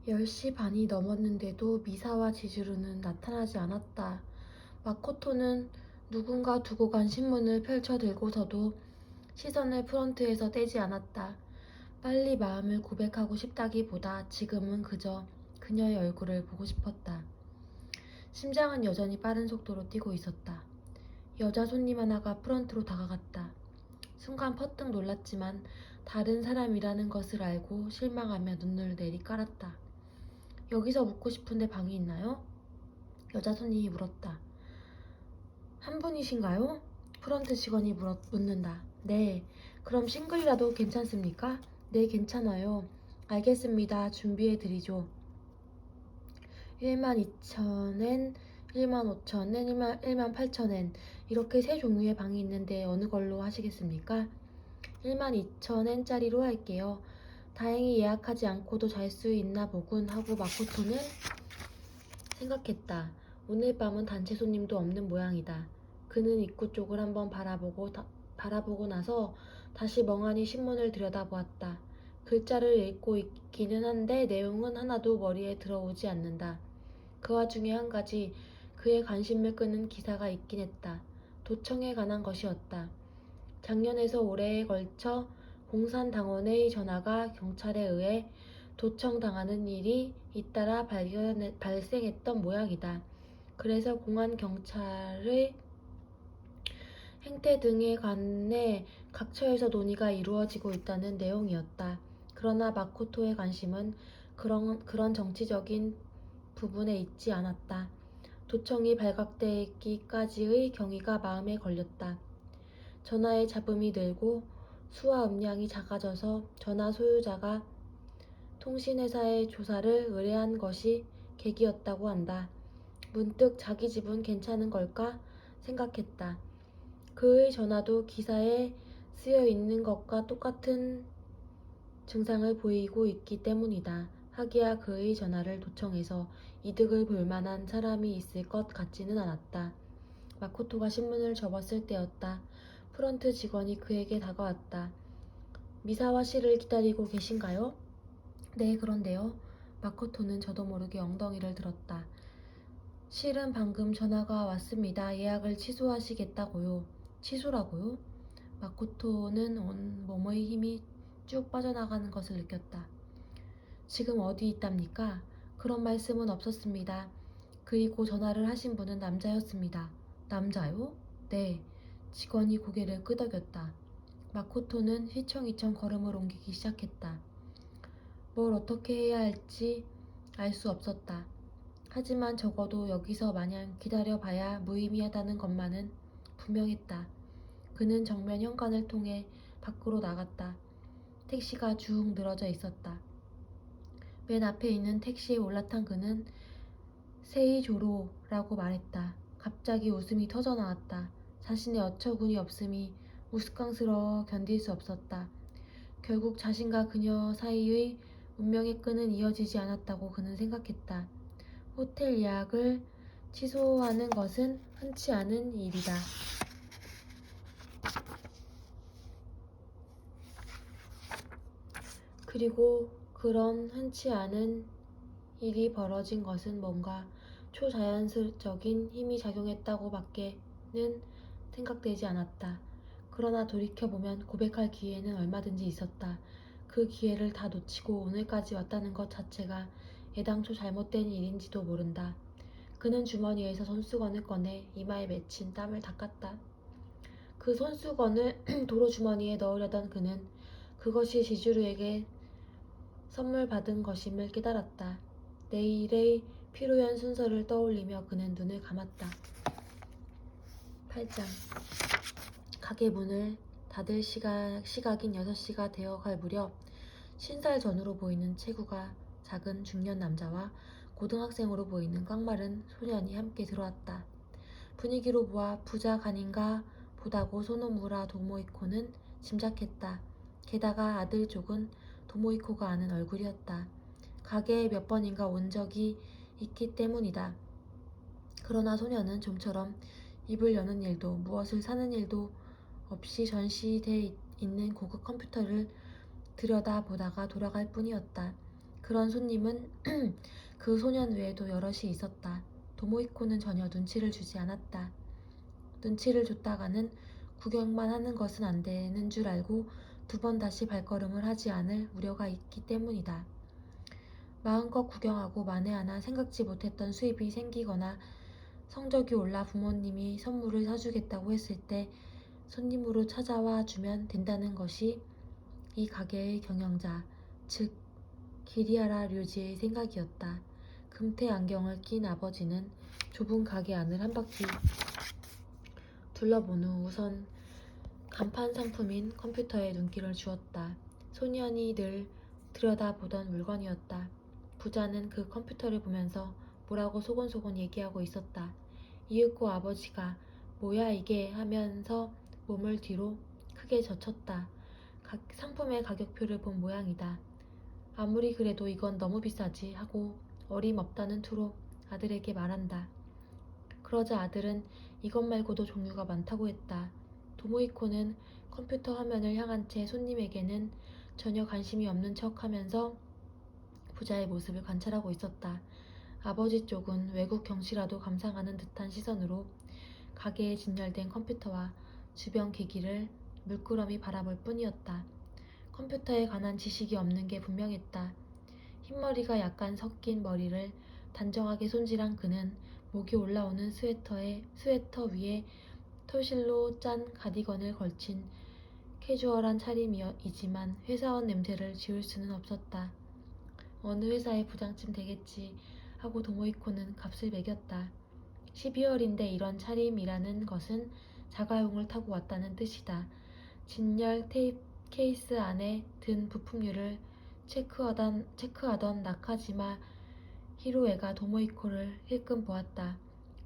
10시 반이 넘었는데도 미사와 지즈루는 나타나지 않았다. 마코토는 누군가 두고 간 신문을 펼쳐 들고서도 시선을 프런트에서 떼지 않았다. 빨리 마음을 고백하고 싶다기보다 지금은 그저 그녀의 얼굴을 보고 싶었다. 심장은 여전히 빠른 속도로 뛰고 있었다. 여자 손님 하나가 프런트로 다가갔다. 순간 퍼뜩 놀랐지만 다른 사람이라는 것을 알고 실망하며 눈물을 내리깔았다. 여기서 묵고 싶은데 방이 있나요? 여자 손님이 물었다. 한 분이신가요? 프런트 직원이 묻는다. 네. 그럼 싱글이라도 괜찮습니까? 네, 괜찮아요. 알겠습니다. 준비해드리죠. 12,000엔, 15,000엔, 18,000엔 이렇게 세 종류의 방이 있는데 어느 걸로 하시겠습니까? 12,000엔짜리로 할게요. 다행히 예약하지 않고도 잘 수 있나 보군 하고 마코토는 생각했다. 오늘 밤은 단체 손님도 없는 모양이다. 그는 입구 쪽을 한번 바라보고 나서 다시 멍하니 신문을 들여다보았다. 글자를 읽고 있기는 한데 내용은 하나도 머리에 들어오지 않는다. 그 와중에 한 가지 그의 관심을 끄는 기사가 있긴 했다. 도청에 관한 것이었다. 작년에서 올해에 걸쳐 공산당원의 전화가 경찰에 의해 도청당하는 일이 잇따라 발생했던 모양이다. 그래서 공안 경찰의 행태 등에 관해 각처에서 논의가 이루어지고 있다는 내용이었다. 그러나 마코토의 관심은 그런 정치적인 부분에 있지 않았다. 도청이 발각되기까지의 경위가 마음에 걸렸다. 전화의 잡음이 늘고 수화 음량이 작아져서 전화 소유자가 통신회사의 조사를 의뢰한 것이 계기였다고 한다. 문득 자기 집은 괜찮은 걸까 생각했다. 그의 전화도 기사에 쓰여 있는 것과 똑같은 증상을 보이고 있기 때문이다. 하기야 그의 전화를 도청해서 이득을 볼 만한 사람이 있을 것 같지는 않았다. 마코토가 신문을 접었을 때였다. 프런트 직원이 그에게 다가왔다. 미사와 씨를 기다리고 계신가요? 네, 그런데요. 마코토는 저도 모르게 엉덩이를 들었다. 실은 방금 전화가 왔습니다. 예약을 취소하시겠다고요. 취소라고요? 마코토는 온 몸의 힘이 쭉 빠져나가는 것을 느꼈다. 지금 어디 있답니까? 그런 말씀은 없었습니다. 그리고 전화를 하신 분은 남자였습니다. 남자요? 네. 직원이 고개를 끄덕였다. 마코토는 휘청휘청 걸음을 옮기기 시작했다. 뭘 어떻게 해야 할지 알 수 없었다. 하지만 적어도 여기서 마냥 기다려봐야 무의미하다는 것만은 분명했다. 그는 정면 현관을 통해 밖으로 나갔다. 택시가 쭉 늘어져 있었다. 맨 앞에 있는 택시에 올라탄 그는 세이조로라고 말했다. 갑자기 웃음이 터져나왔다. 자신의 어처구니 없음이 우스꽝스러워 견딜 수 없었다. 결국 자신과 그녀 사이의 운명의 끈은 이어지지 않았다고 그는 생각했다. 호텔 예약을 취소하는 것은 흔치 않은 일이다. 그리고 그런 흔치 않은 일이 벌어진 것은 뭔가 초자연적인 힘이 작용했다고 밖에는 생각되지 않았다. 그러나 돌이켜보면 고백할 기회는 얼마든지 있었다. 그 기회를 다 놓치고 오늘까지 왔다는 것 자체가 애당초 잘못된 일인지도 모른다. 그는 주머니에서 손수건을 꺼내 이마에 맺힌 땀을 닦았다. 그 손수건을 도로 주머니에 넣으려던 그는 그것이 지주루에게 선물 받은 것임을 깨달았다. 내일의 피로연 순서를 떠올리며 그는 눈을 감았다. 8장 가게 문을 닫을 시각인 6시가 되어갈 무렵 50살 전후로 보이는 체구가 작은 중년 남자와 고등학생으로 보이는 깡마른 소년이 함께 들어왔다. 분위기로 보아 부자 간인가 보다고 소노무라 도모이코는 짐작했다. 게다가 아들 쪽은 도모이코가 아는 얼굴이었다. 가게에 몇 번인가 온 적이 있기 때문이다. 그러나 소녀는 좀처럼 입을 여는 일도 무엇을 사는 일도 없이 전시돼 있는 고급 컴퓨터를 들여다보다가 돌아갈 뿐이었다. 그런 손님은 그 소년 외에도 여럿이 있었다. 도모이코는 전혀 눈치를 주지 않았다. 눈치를 줬다가는 구경만 하는 것은 안 되는 줄 알고 두 번 다시 발걸음을 하지 않을 우려가 있기 때문이다. 마음껏 구경하고 만에 하나 생각지 못했던 수입이 생기거나 성적이 올라 부모님이 선물을 사주겠다고 했을 때 손님으로 찾아와 주면 된다는 것이 이 가게의 경영자, 즉 기리하라 류지의 생각이었다. 금태 안경을 낀 아버지는 좁은 가게 안을 한 바퀴 둘러본 후 우선 간판 상품인 컴퓨터에 눈길을 주었다. 소년이 늘 들여다보던 물건이었다. 부자는 그 컴퓨터를 보면서 뭐라고 소곤소곤 얘기하고 있었다. 이윽고 아버지가 뭐야 이게 하면서 몸을 뒤로 크게 젖혔다. 상품의 가격표를 본 모양이다. 아무리 그래도 이건 너무 비싸지 하고 어림없다는 투로 아들에게 말한다. 그러자 아들은 이것 말고도 종류가 많다고 했다. 도모이코는 컴퓨터 화면을 향한 채 손님에게는 전혀 관심이 없는 척 하면서 부자의 모습을 관찰하고 있었다. 아버지 쪽은 외국 경치라도 감상하는 듯한 시선으로 가게에 진열된 컴퓨터와 주변 기기를 물끄러미 바라볼 뿐이었다. 컴퓨터에 관한 지식이 없는 게 분명했다. 흰머리가 약간 섞인 머리를 단정하게 손질한 그는 목이 올라오는 스웨터 위에 털실로 짠 가디건을 걸친 캐주얼한 차림이지만 회사원 냄새를 지울 수는 없었다. 어느 회사의 부장쯤 되겠지 하고 도모이코는 값을 매겼다. 12월인데 이런 차림이라는 것은 자가용을 타고 왔다는 뜻이다. 진열 테이프 케이스 안에 든 부품류를 체크하던 나카지마 히로에가 도모이코를 힐끔 보았다.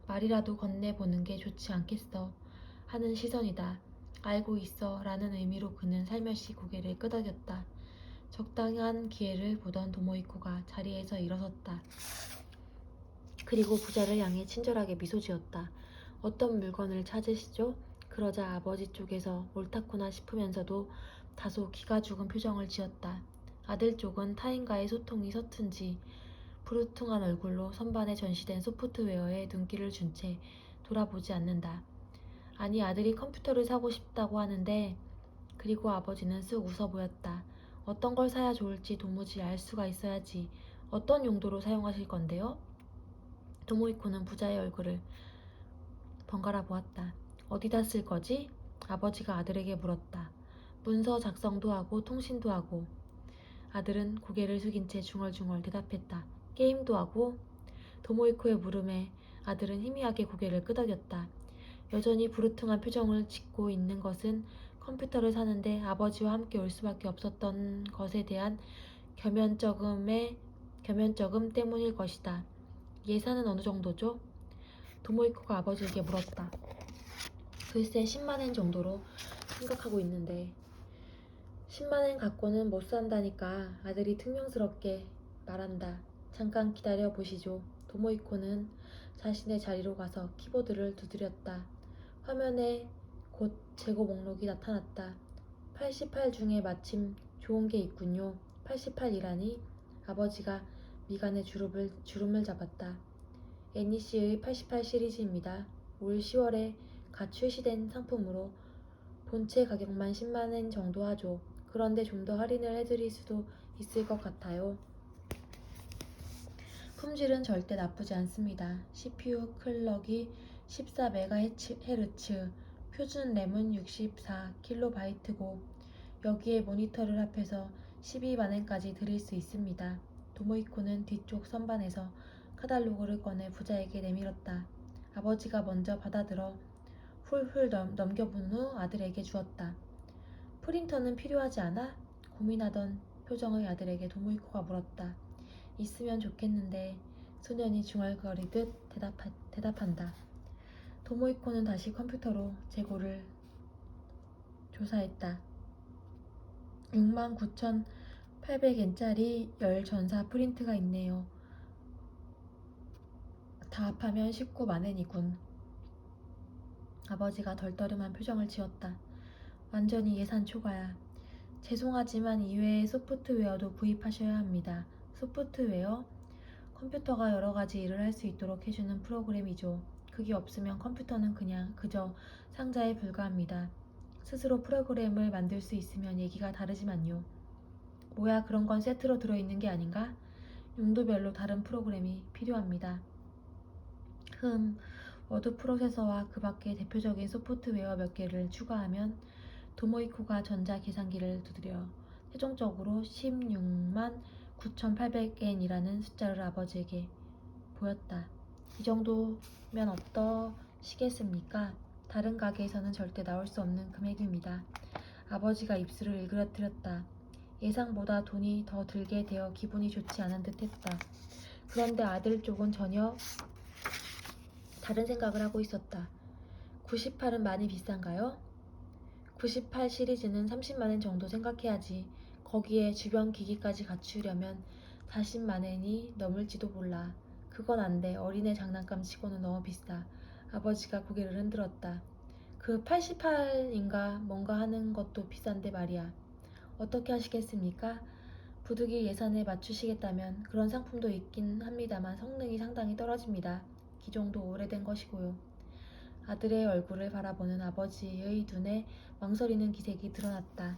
말이라도 건네보는 게 좋지 않겠어 하는 시선이다. 알고 있어 라는 의미로 그는 살며시 고개를 끄덕였다. 적당한 기회를 보던 도모이코가 자리에서 일어섰다. 그리고 부자를 향해 친절하게 미소 지었다. 어떤 물건을 찾으시죠? 그러자 아버지 쪽에서 옳다구나 싶으면서도 다소 기가 죽은 표정을 지었다. 아들 쪽은 타인과의 소통이 서툰지 부르퉁한 얼굴로 선반에 전시된 소프트웨어에 눈길을 준 채 돌아보지 않는다. 아니 아들이 컴퓨터를 사고 싶다고 하는데 그리고 아버지는 쓱 웃어 보였다. 어떤 걸 사야 좋을지 도무지 알 수가 있어야지. 어떤 용도로 사용하실 건데요? 도모이코는 부자의 얼굴을 번갈아 보았다. 어디다 쓸 거지? 아버지가 아들에게 물었다. 문서 작성도 하고 통신도 하고. 아들은 고개를 숙인 채 중얼중얼 대답했다. 게임도 하고. 도모이코의 물음에 아들은 희미하게 고개를 끄덕였다. 여전히 부르퉁한 표정을 짓고 있는 것은 컴퓨터를 사는데 아버지와 함께 올 수밖에 없었던 것에 대한 겸연쩍음 때문일 것이다. 예산은 어느 정도죠? 도모이코가 아버지에게 물었다. 글쎄 10만엔 정도로 생각하고 있는데 10만엔 갖고는 못 산다니까 아들이 퉁명스럽게 말한다. 잠깐 기다려 보시죠. 도모이코는 자신의 자리로 가서 키보드를 두드렸다. 화면에 곧 재고 목록이 나타났다. 88 중에 마침 좋은 게 있군요. 88이라니? 아버지가 미간에 주름을 잡았다. NEC의 88 시리즈입니다. 올 10월에 갓 출시된 상품으로 본체 가격만 10만엔 정도 하죠. 그런데 좀 더 할인을 해드릴 수도 있을 것 같아요. 품질은 절대 나쁘지 않습니다. CPU 클럭이 14MHz, 표준 램은 64KB, 여기에 모니터를 합해서 12만엔까지 드릴 수 있습니다. 도모이코는 뒤쪽 선반에서 카탈로그를 꺼내 부자에게 내밀었다. 아버지가 먼저 받아들어 훌훌 넘겨본 후 아들에게 주었다. 프린터는 필요하지 않아? 고민하던 표정의 아들에게 도모이코가 물었다. 있으면 좋겠는데 소년이 중얼거리듯 대답한다. 도모이코는 다시 컴퓨터로 재고를 조사했다. 69,800엔짜리 열 전사 프린트가 있네요. 다 합하면 19만엔이군. 아버지가 덜떠름한 표정을 지었다. 완전히 예산 초과야. 죄송하지만 이외의 소프트웨어도 구입하셔야 합니다. 소프트웨어? 컴퓨터가 여러 가지 일을 할 수 있도록 해주는 프로그램이죠. 그게 없으면 컴퓨터는 그저 상자에 불과합니다. 스스로 프로그램을 만들 수 있으면 얘기가 다르지만요. 뭐야, 그런 건 세트로 들어있는 게 아닌가? 용도별로 다른 프로그램이 필요합니다. 워드 프로세서와 그 밖의 대표적인 소프트웨어 몇 개를 추가하면 도모이코가 전자계산기를 두드려 최종적으로 16만 9,800엔이라는 숫자를 아버지에게 보였다. 이 정도면 어떠시겠습니까? 다른 가게에서는 절대 나올 수 없는 금액입니다. 아버지가 입술을 일그러뜨렸다. 예상보다 돈이 더 들게 되어 기분이 좋지 않은 듯 했다. 그런데 아들 쪽은 전혀 다른 생각을 하고 있었다. 98은 많이 비싼가요? 98 시리즈는 30만엔 정도 생각해야지. 거기에 주변 기기까지 갖추려면 40만엔이 넘을지도 몰라. 그건 안 돼. 어린애 장난감 치고는 너무 비싸. 아버지가 고개를 흔들었다. 그 88인가 뭔가 하는 것도 비싼데 말이야. 어떻게 하시겠습니까? 부득이 예산에 맞추시겠다면 그런 상품도 있긴 합니다만 성능이 상당히 떨어집니다. 기종도 오래된 것이고요. 아들의 얼굴을 바라보는 아버지의 눈에 망설이는 기색이 드러났다.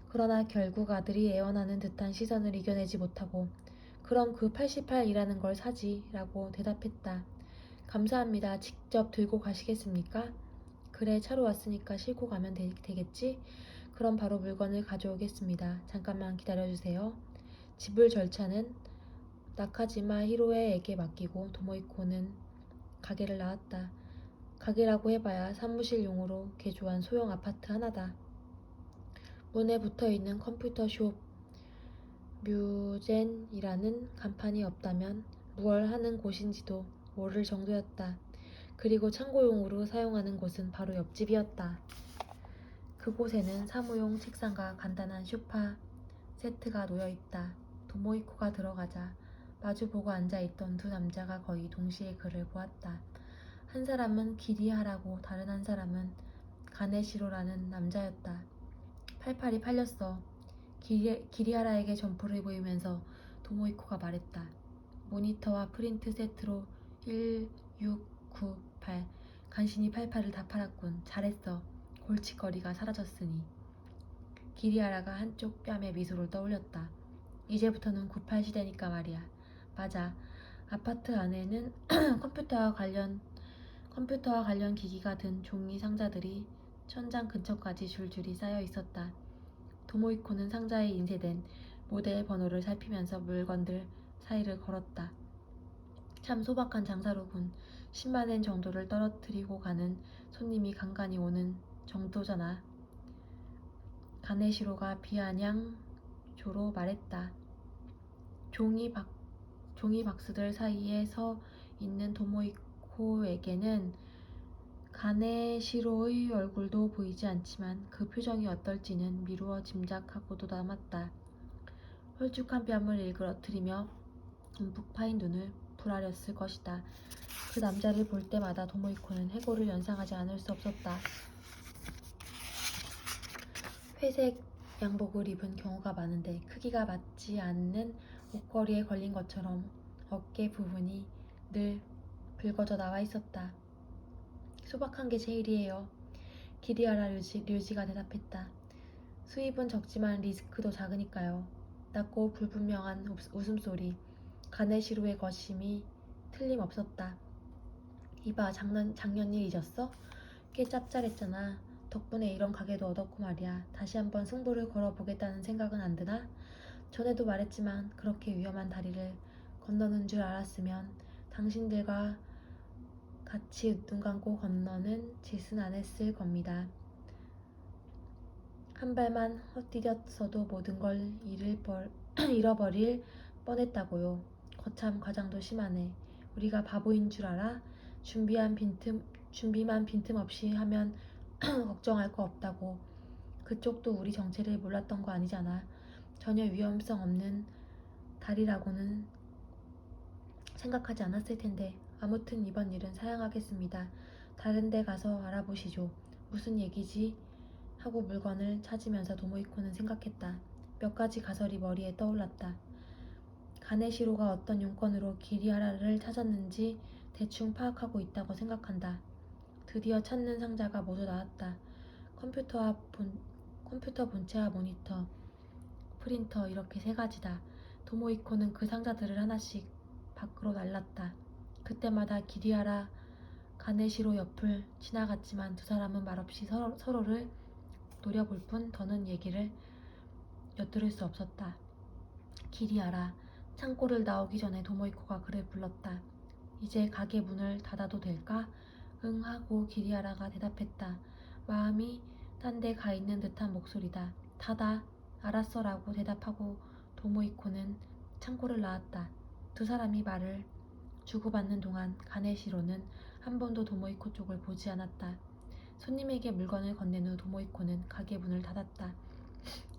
그러나 결국 아들이 애원하는 듯한 시선을 이겨내지 못하고 그럼 그 88이라는 걸 사지 라고 대답했다. 감사합니다. 직접 들고 가시겠습니까? 그래, 차로 왔으니까 싣고 가면 되겠지? 그럼 바로 물건을 가져오겠습니다. 잠깐만 기다려주세요. 지불 절차는 나카지마 히로에에게 맡기고 도모이코는 가게를 나왔다. 가게라고 해봐야 사무실용으로 개조한 소형 아파트 하나다. 문에 붙어있는 컴퓨터숍 뮤젠이라는 간판이 없다면 무얼 하는 곳인지도 모를 정도였다. 그리고 창고용으로 사용하는 곳은 바로 옆집이었다. 그곳에는 사무용 책상과 간단한 소파 세트가 놓여있다. 도모이코가 들어가자 마주보고 앉아있던 두 남자가 거의 동시에 그를 보았다. 한 사람은 기리하라고 다른 한 사람은 가네시로라는 남자였다. 88이 팔렸어. 기리하라에게 점포를 보이면서 도모이코가 말했다. 모니터와 프린트 세트로 1698. 간신히 88을 다 팔았군. 잘했어. 골칫거리가 사라졌으니. 기리하라가 한쪽 뺨에 미소를 떠올렸다. 이제부터는 98 시대니까 말이야. 맞아. 아파트 안에는 컴퓨터와 관련 기기가 든 종이 상자들이 천장 근처까지 줄줄이 쌓여 있었다. 도모이코는 상자에 인쇄된 모델 번호를 살피면서 물건들 사이를 걸었다. 참 소박한 장사로군. 10만엔 정도를 떨어뜨리고 가는 손님이 간간히 오는 정도잖아. 가네시로가 비아냥조로 말했다. 종이 박스들 사이에 서 있는 도모이코에게는 가네시로의 얼굴도 보이지 않지만 그 표정이 어떨지는 미루어 짐작하고도 남았다. 홀쭉한 뺨을 일그러뜨리며 움푹 파인 눈을 부라렸을 것이다. 그 남자를 볼 때마다 도모이코는 해골을 연상하지 않을 수 없었다. 회색 양복을 입은 경우가 많은데 크기가 맞지 않는 옷걸이에 걸린 것처럼 어깨 부분이 늘 붉어져 나와 있었다. 소박한 게 제일이에요. 기리하라 류지가 대답했다. 수입은 적지만 리스크도 작으니까요. 낮고 불분명한 웃음소리. 가네시로의 거심이 틀림없었다. 이봐, 작년 일 잊었어? 꽤 짭짤했잖아. 덕분에 이런 가게도 얻었고 말이야. 다시 한번 승부를 걸어보겠다는 생각은 안 드나? 전에도 말했지만 그렇게 위험한 다리를 건너는 줄 알았으면 당신들과 같이 눈 감고 건너는 짓은 안 했을 겁니다. 한 발만 헛디뎠어도 모든 걸 잃어버릴 뻔했다고요. 거참 과장도 심하네. 우리가 바보인 줄 알아? 준비만 빈틈없이 하면 걱정할 거 없다고. 그쪽도 우리 정체를 몰랐던 거 아니잖아. 전혀 위험성 없는 다리라고는 생각하지 않았을 텐데. 아무튼 이번 일은 사양하겠습니다. 다른 데 가서 알아보시죠. 무슨 얘기지? 하고 물건을 찾으면서 도모이코는 생각했다. 몇 가지 가설이 머리에 떠올랐다. 가네시로가 어떤 용건으로 기리하라를 찾았는지 대충 파악하고 있다고 생각한다. 드디어 찾는 상자가 모두 나왔다. 컴퓨터 본체와 모니터, 프린터 이렇게 세 가지다. 도모이코는 그 상자들을 하나씩 밖으로 날랐다. 그때마다 기리하라 가네시로 옆을 지나갔지만 두 사람은 말없이 서로를 노려볼 뿐 더는 얘기를 엿들을 수 없었다. 기리하라. 창고를 나오기 전에 도모이코가 그를 불렀다. 이제 가게 문을 닫아도 될까? 응 하고 기리하라가 대답했다. 마음이 딴 데 가 있는 듯한 목소리다. 닫아. 알았어 라고 대답하고 도모이코는 창고를 나왔다. 두 사람이 말을 주고받는 동안 가네시로는 한 번도 도모이코 쪽을 보지 않았다. 손님에게 물건을 건넨 후 도모이코는 가게 문을 닫았다.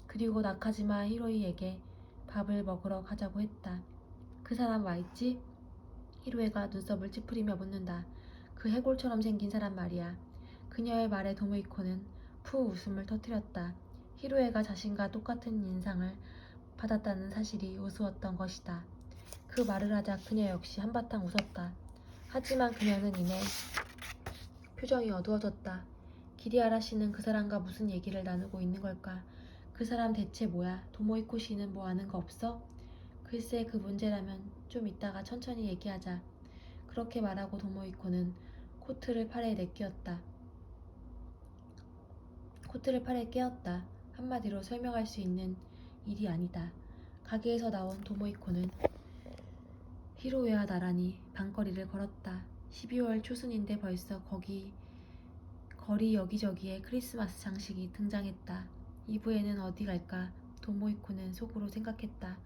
그리고 나카지마 히로이에게 밥을 먹으러 가자고 했다. 그 사람 와있지? 히로에가 눈썹을 찌푸리며 묻는다. 그 해골처럼 생긴 사람 말이야. 그녀의 말에 도모이코는 푸 웃음을 터뜨렸다. 히로에가 자신과 똑같은 인상을 받았다는 사실이 우스웠던 것이다. 그 말을 하자 그녀 역시 한바탕 웃었다. 하지만 그녀는 이내 표정이 어두워졌다. 기리하라 씨는 그 사람과 무슨 얘기를 나누고 있는 걸까? 그 사람 대체 뭐야? 도모이코 씨는 뭐 아는 거 없어? 글쎄 그 문제라면 좀 이따가 천천히 얘기하자. 그렇게 말하고 도모이코는 코트를 팔에 내끼었다. 코트를 팔에 끼웠다. 한마디로 설명할 수 있는 일이 아니다. 가게에서 나온 도모이코는 히로에와 나란히 방거리를 걸었다. 12월 초순인데 벌써 거리 여기저기에 크리스마스 장식이 등장했다. 이브에는 어디 갈까? 도모이코는 속으로 생각했다.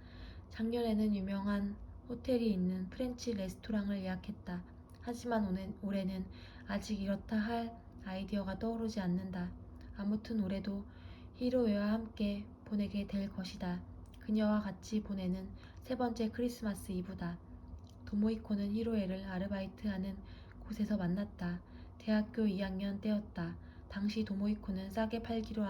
작년에는 유명한 호텔이 있는 프렌치 레스토랑을 예약했다. 하지만 올해는 아직 이렇다 할 아이디어가 떠오르지 않는다. 아무튼 올해도 히로에와 함께 보내게 될 것이다. 그녀와 같이 보내는 세 번째 크리스마스 이브다. 도모이코는 히로에를 아르바이트하는 곳에서 만났다. 대학교 2학년 때였다. 당시 도모이코는 싸게 팔기로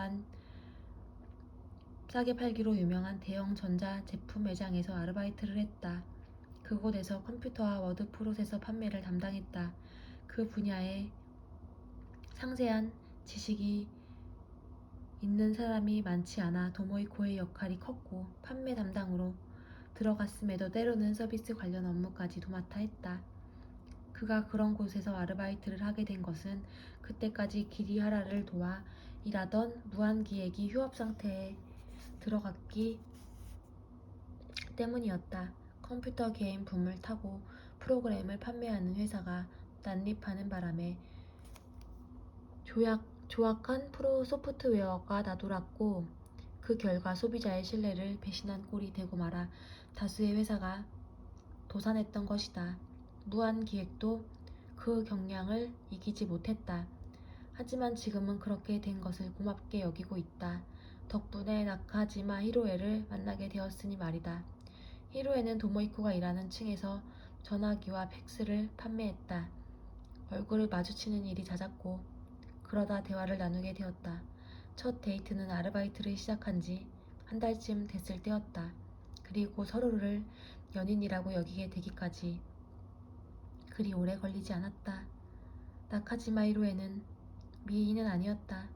유명한 대형 전자제품 매장에서 아르바이트를 했다. 그곳에서 컴퓨터와 워드 프로세서 판매를 담당했다. 그 분야에 상세한 지식이 있는 사람이 많지 않아 도모이코의 역할이 컸고 판매 담당으로 들어갔음에도 때로는 서비스 관련 업무까지 도맡아 했다. 그가 그런 곳에서 아르바이트를 하게 된 것은 그때까지 기리하라를 도와 일하던 무한기획이 휴업 상태에 들어갔기 때문이었다. 컴퓨터 게임 붐을 타고 프로그램을 판매하는 회사가 난립하는 바람에 조악한 프로 소프트웨어가 나돌았고 그 결과 소비자의 신뢰를 배신한 꼴이 되고 말아 다수의 회사가 도산했던 것이다. 무한기획도 그 경량을 이기지 못했다. 하지만 지금은 그렇게 된 것을 고맙게 여기고 있다. 덕분에 나카지마 히로에를 만나게 되었으니 말이다. 히로에는 도모이코가 일하는 층에서 전화기와 팩스를 판매했다. 얼굴을 마주치는 일이 잦았고 그러다 대화를 나누게 되었다. 첫 데이트는 아르바이트를 시작한 지 한 달쯤 됐을 때였다. 그리고 서로를 연인이라고 여기게 되기까지 그리 오래 걸리지 않았다. 나카지마 히로에는 미인은 아니었다.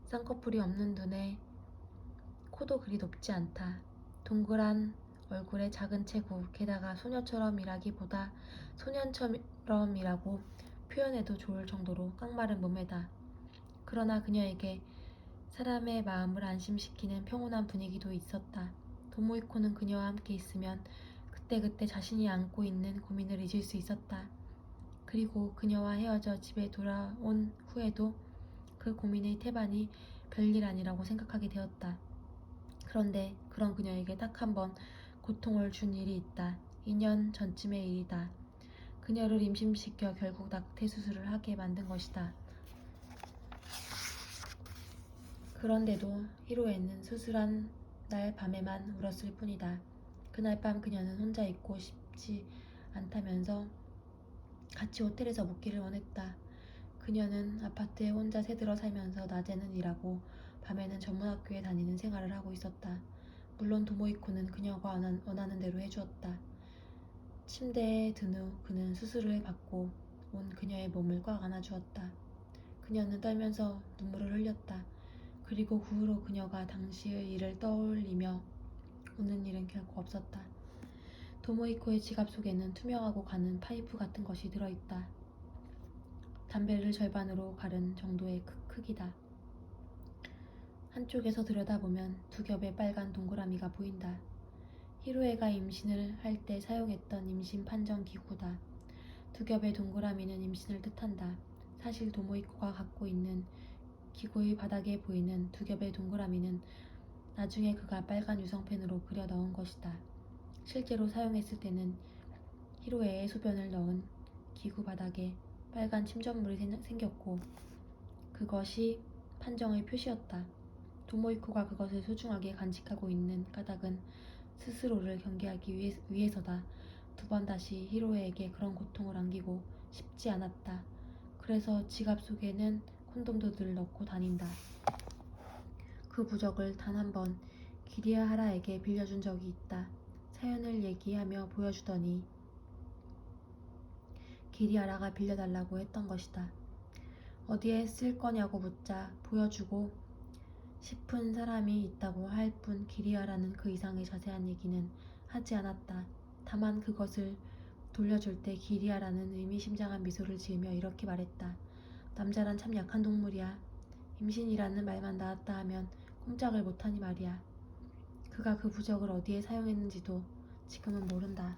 쌍꺼풀이 없는 눈에 코도 그리 높지 않다. 동그란 얼굴에 작은 체구, 게다가 소녀처럼이라기보다 소년처럼이라고 표현해도 좋을 정도로 깡마른 몸에다. 그러나 그녀에게 사람의 마음을 안심시키는 평온한 분위기도 있었다. 도모이코는 그녀와 함께 있으면 그때그때 자신이 안고 있는 고민을 잊을 수 있었다. 그리고 그녀와 헤어져 집에 돌아온 후에도 그 고민의 태반이 별일 아니라고 생각하게 되었다. 그런데 그런 그녀에게 딱 한 번 고통을 준 일이 있다. 2년 전쯤의 일이다. 그녀를 임신시켜 결국 낙태 수술을 하게 만든 것이다. 그런데도 히로에는 수술한 날 밤에만 울었을 뿐이다. 그날 밤 그녀는 혼자 있고 싶지 않다면서 같이 호텔에서 묵기를 원했다. 그녀는 아파트에 혼자 새들어 살면서 낮에는 일하고 밤에는 전문학교에 다니는 생활을 하고 있었다. 물론 도모이코는 그녀가 원하는 대로 해주었다. 침대에 든 후 그는 수술을 받고 온 그녀의 몸을 꽉 안아주었다. 그녀는 떨면서 눈물을 흘렸다. 그리고 그 후로 그녀가 당시의 일을 떠올리며 우는 일은 결코 없었다. 도모이코의 지갑 속에는 투명하고 가는 파이프 같은 것이 들어있다. 담배를 절반으로 가른 정도의 크기다. 한쪽에서 들여다보면 두 겹의 빨간 동그라미가 보인다. 히로에가 임신을 할 때 사용했던 임신 판정 기구다. 두 겹의 동그라미는 임신을 뜻한다. 사실 도모이코가 갖고 있는 기구의 바닥에 보이는 두 겹의 동그라미는 나중에 그가 빨간 유성펜으로 그려 넣은 것이다. 실제로 사용했을 때는 히로에의 소변을 넣은 기구 바닥에 빨간 침전물이 생겼고 그것이 판정의 표시였다. 도모이코가 그것을 소중하게 간직하고 있는 까닭은 스스로를 경계하기 위해서다. 두 번 다시 히로에에게 그런 고통을 안기고 싶지 않았다. 그래서 지갑 속에는 콘돔도 늘 넣고 다닌다. 그 부적을 단 한 번 기리하라에게 빌려준 적이 있다. 사연을 얘기하며 보여주더니 기리하라가 빌려달라고 했던 것이다. 어디에 쓸 거냐고 묻자 보여주고 싶은 사람이 있다고 할 뿐 기리하라는 그 이상의 자세한 얘기는 하지 않았다. 다만 그것을 돌려줄 때 기리하라는 의미심장한 미소를 지으며 이렇게 말했다. 남자란 참 약한 동물이야. 임신이라는 말만 나왔다 하면 꼼짝을 못하니 말이야. 그가 그 부적을 어디에 사용했는지도 지금은 모른다.